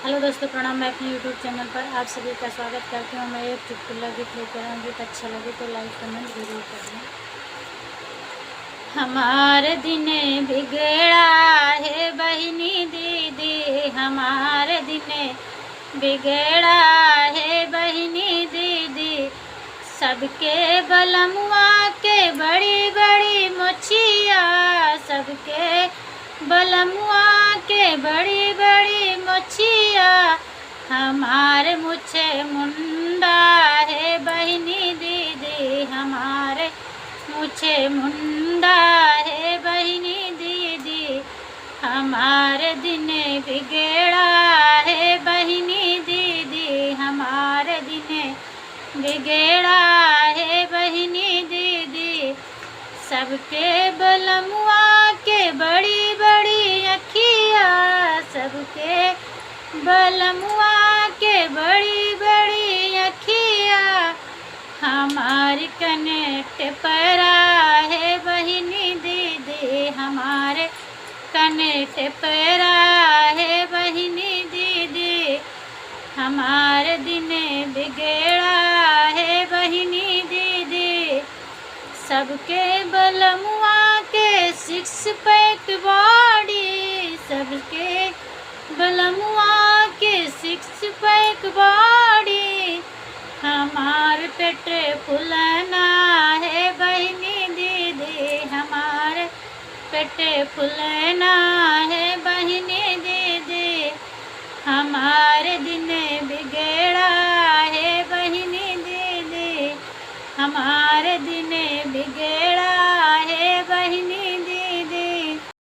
Hello दोस्तों, प्रणाम। मैं अपने यूट्यूब चैनल पर आप सभी का स्वागत करती हूँ। मैं एक चुटकुला गीत लेकर आऊँ। गीत अच्छा लगे तो लाइक कमेंट जरूर करना। हमारे दिन बिगड़ा है बहिनी दीदी, हमारे दिन बिगड़ा है बहिनी दीदी। सबके बलमुआ के बड़ी बड़ी मोचिया, सबके बलमुआ के बड़ी बड़ी मोचिया। हमारे मुझे मुंडा है बहिनी दीदी, हमारे मुझे मुंडा है बहिनी दीदी। हमारे दिन बिगड़ा है बहिनी दीदी, हमारे दिन बिगड़ा है बहिनी दीदी। सबके बलमुआ के बड़ी बड़ी अखिया, सबके बलमुआ के बड़ी बड़ी अखिया। हमारी कनेक्ट परा है बहिनी दीदी, हमारे कनेक्ट परा है बहिनी दीदी। हमारे दिन बिगड़ा है बहिनी दीदी। सबके बलमुआ के 6 पैक बॉडी, सबके बलमुआ के 6 पैक बॉडी। हमारे पेट फुलाना है बहिनी दीदी, हमारे पेट फुलाना है